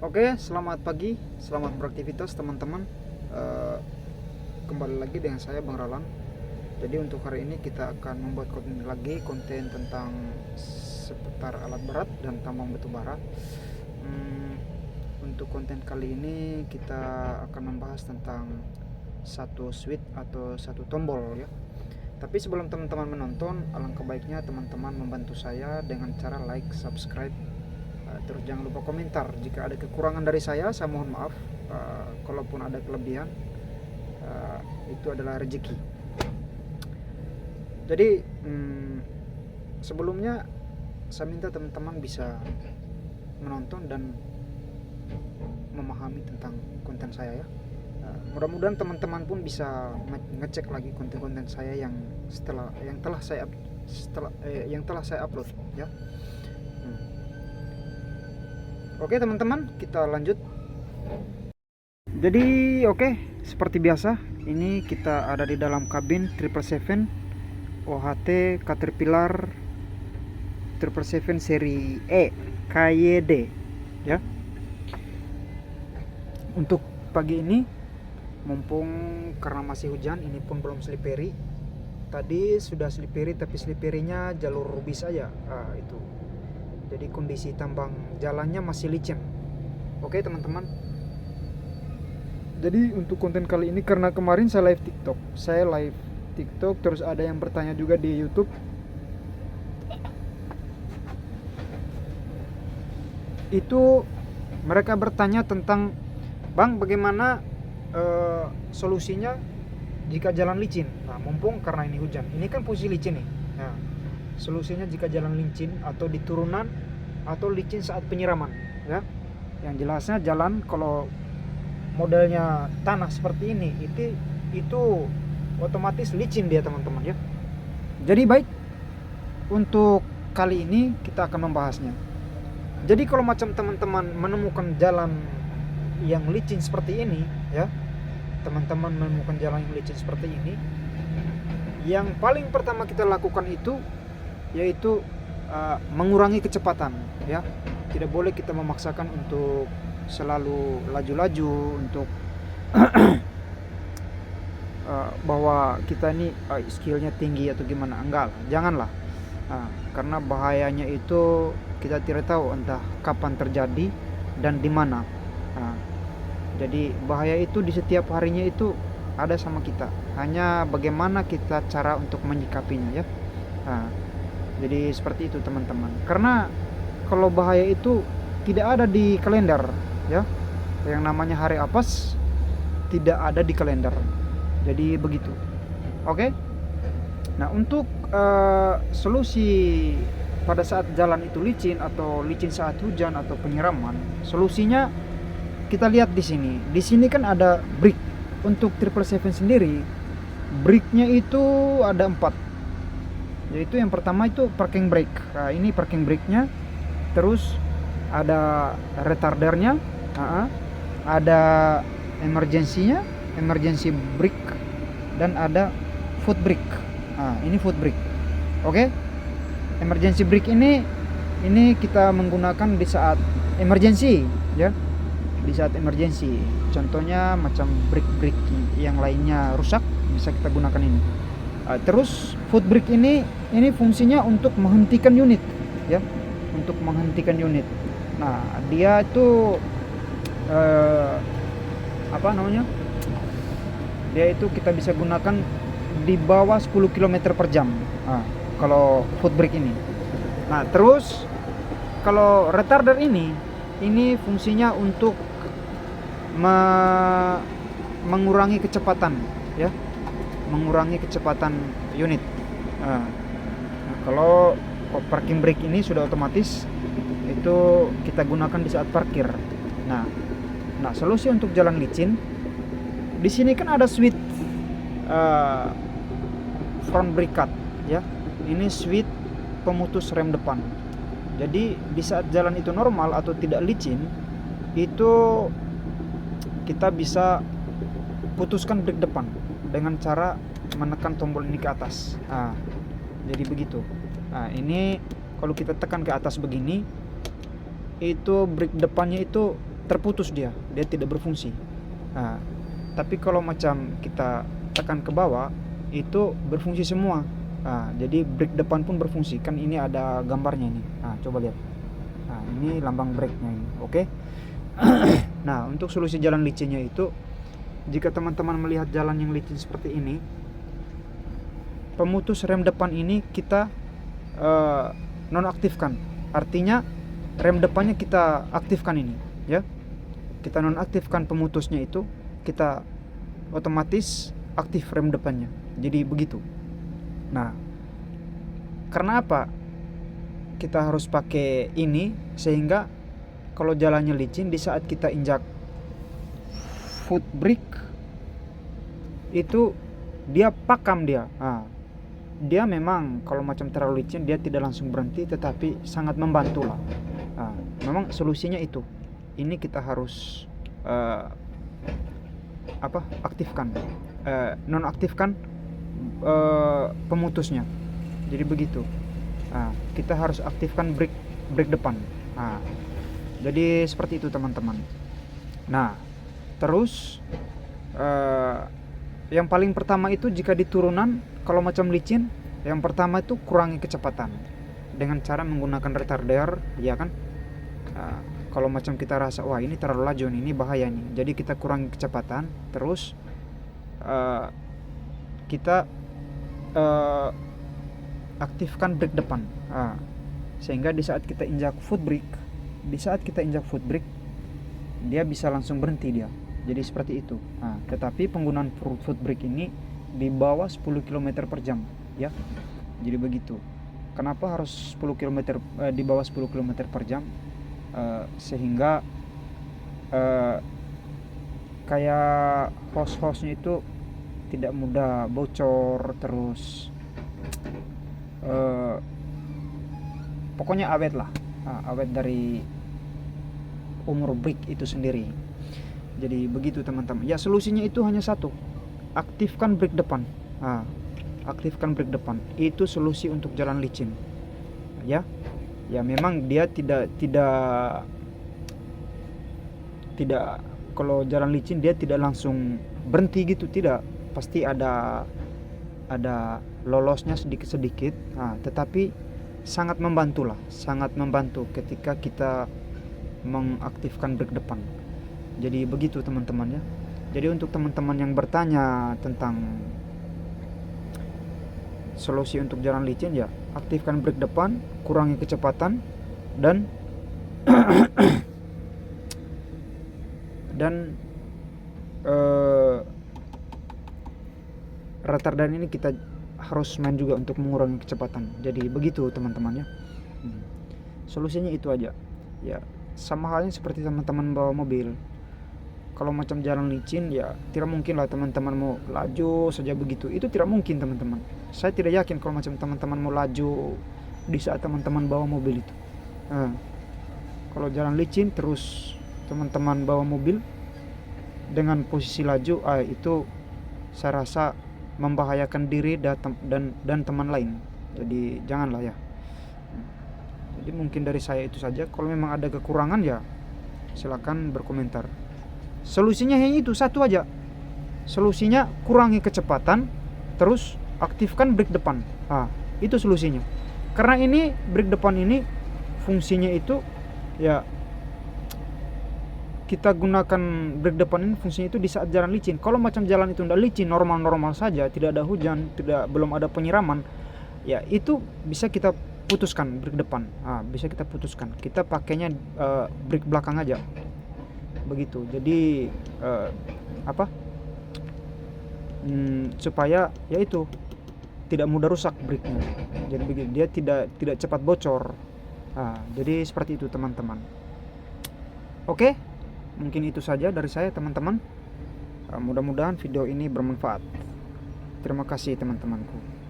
Oke, selamat pagi, selamat beraktivitas teman-teman. Eh, Kembali lagi dengan saya Bang Ralan. Jadi untuk hari ini kita akan membuat konten tentang seputar alat berat dan tambang batu bara. Untuk konten kali ini kita akan membahas tentang satu switch atau satu tombol ya. Tapi sebelum teman-teman menonton, alangkah baiknya teman-teman membantu saya dengan cara like, subscribe. Terus jangan lupa komentar. Jika ada kekurangan dari saya mohon maaf. Kalaupun ada kelebihan, itu adalah rezeki. Jadi sebelumnya saya minta teman-teman bisa menonton dan memahami tentang konten saya ya. Mudah-mudahan teman-teman pun bisa ngecek lagi konten-konten saya yang telah saya upload ya. Oke teman-teman, kita lanjut. Jadi seperti biasa, ini kita ada di dalam kabin 777 OHT Caterpillar 777 seri E KYD ya. Untuk pagi ini, mumpung karena masih hujan, ini pun belum slippery. Tadi sudah slippery, tapi slipperynya jalur bis aja. Itu. Jadi kondisi tambang jalannya masih licin. Oke teman-teman. Jadi untuk konten kali ini, karena kemarin saya live TikTok, terus ada yang bertanya juga di YouTube. Itu mereka bertanya tentang, Bang, bagaimana solusinya jika jalan licin. Nah, mumpung karena ini hujan, ini kan posisi licin nih. Nah, solusinya jika jalan licin atau di turunan atau licin saat penyiraman ya. Yang jelasnya jalan kalau modelnya tanah seperti ini itu otomatis licin dia teman-teman ya. Jadi baik, untuk kali ini kita akan membahasnya. Jadi kalau macam teman-teman menemukan jalan yang licin seperti ini ya, teman-teman menemukan jalan yang licin seperti ini, yang paling pertama kita lakukan itu yaitu mengurangi kecepatan ya. Tidak boleh kita memaksakan untuk selalu laju-laju untuk bahwa kita ini skillnya tinggi atau gimana. Enggak lah, janganlah. Karena bahayanya itu kita tidak tahu entah kapan terjadi dan di mana. Jadi bahaya itu di setiap harinya itu ada sama kita, hanya bagaimana kita cara untuk menyikapinya ya. Jadi seperti itu teman-teman. Karena kalau bahaya itu tidak ada di kalender ya. Yang namanya hari apes tidak ada di kalender. Jadi begitu. Oke. Nah, untuk solusi pada saat jalan itu licin atau licin saat hujan atau penyiraman, solusinya kita lihat di sini. Di sini kan ada brick. Untuk 777 sendiri, bricknya itu ada 4. Yaitu yang pertama itu parking brake. Nah, ini parking brake-nya. Terus ada retardernya, ada emergency-nya, emergency brake, dan ada foot brake. Ini foot brake. Oke. Emergency brake ini kita menggunakan di saat emergency ya. Di saat emergency. Contohnya macam brake yang lainnya rusak, bisa kita gunakan ini. Terus foot brake ini fungsinya untuk menghentikan unit ya, untuk menghentikan unit. Nah, dia itu dia itu kita bisa gunakan di bawah 10 km per jam kalau foot brake ini. Nah, terus kalau retarder ini fungsinya untuk mengurangi kecepatan ya, mengurangi kecepatan unit. Kalau parking brake ini sudah otomatis, itu kita gunakan di saat parkir. Nah, solusi untuk jalan licin, di sini kan ada switch front brake cut ya. Ini switch pemutus rem depan. Jadi di saat jalan itu normal atau tidak licin, itu kita bisa putuskan brake depan dengan cara menekan tombol ini ke atas. Jadi begitu. Ini kalau kita tekan ke atas begini, itu brake depannya itu terputus, dia tidak berfungsi. Nah, tapi kalau macam kita tekan ke bawah itu berfungsi semua. Nah, jadi brake depan pun berfungsi. Kan ini ada gambarnya ini. Nah, coba lihat. Nah, ini lambang brake-nya ini. Oke. Nah, untuk solusi jalan licinnya itu, jika teman-teman melihat jalan yang licin seperti ini, pemutus rem depan ini kita nonaktifkan. Artinya rem depannya kita aktifkan ini, ya. Kita nonaktifkan pemutusnya itu, kita otomatis aktif rem depannya. Jadi begitu. Nah, karena apa kita harus pakai ini? Sehingga kalau jalannya licin, di saat kita injak foot brake itu dia pakam dia. Nah, dia memang kalau macam terlalu licin dia tidak langsung berhenti, tetapi sangat membantu lah. Nah, memang solusinya itu. Ini kita harus aktifkan, nonaktifkan pemutusnya. Jadi begitu. Nah, kita harus aktifkan brake depan. Nah, jadi seperti itu teman-teman. Nah, terus yang paling pertama itu jika di turunan kalau macam licin, yang pertama itu kurangi kecepatan dengan cara menggunakan retarder, ya kan. Kalau macam kita rasa wah ini terlalu laju nih, ini bahaya nih, jadi kita kurangi kecepatan. Terus kita aktifkan brake depan, sehingga di saat kita injak foot brake, dia bisa langsung berhenti dia. Jadi seperti itu. Nah, tetapi penggunaan foot brake ini di bawah 10 km per jam, ya. Jadi begitu. Kenapa harus 10 km di bawah 10 km per jam? Sehingga kayak hose-hosnya itu tidak mudah bocor, terus pokoknya awet lah, awet dari umur brake itu sendiri. Jadi begitu teman-teman. Ya, solusinya itu hanya satu, aktifkan brake depan. Aktifkan brake depan, itu solusi untuk jalan licin, ya. Ya memang dia tidak kalau jalan licin dia tidak langsung berhenti gitu, tidak, pasti ada lolosnya sedikit-sedikit. Tetapi sangat membantu ketika kita mengaktifkan brake depan. Jadi begitu teman-teman, ya. Jadi untuk teman-teman yang bertanya tentang solusi untuk jalan licin, ya aktifkan brake depan, kurangi kecepatan, dan retardan ini kita harus main juga untuk mengurangi kecepatan. Jadi begitu teman-teman, ya. Solusinya itu aja, ya. Sama halnya seperti teman-teman bawa mobil. Kalau macam jalan licin, ya tidak mungkin lah teman-teman mau laju saja begitu. Itu tidak mungkin teman-teman. Saya tidak yakin kalau macam teman-teman mau laju di saat teman-teman bawa mobil itu. Kalau jalan licin terus teman-teman bawa mobil dengan posisi laju, itu saya rasa membahayakan diri dan teman lain. Jadi janganlah, ya. Jadi mungkin dari saya itu saja. Kalau memang ada kekurangan, ya silakan berkomentar. Solusinya hanya itu satu aja. Solusinya kurangi kecepatan, terus aktifkan brake depan. Itu solusinya. Karena ini brake depan ini fungsinya itu, ya, kita gunakan brake depan ini fungsinya itu di saat jalan licin. Kalau macam jalan itu tidak licin, normal-normal saja, tidak ada hujan, belum ada penyiraman, ya itu bisa kita putuskan brake depan. Bisa kita putuskan. Kita pakainya brake belakang aja. Begitu. Jadi supaya ya itu tidak mudah rusak brake-nya. Jadi begitu, dia tidak cepat bocor. Jadi seperti itu teman-teman. Oke, mungkin itu saja dari saya teman-teman. Mudah-mudahan video ini bermanfaat. Terima kasih teman-temanku.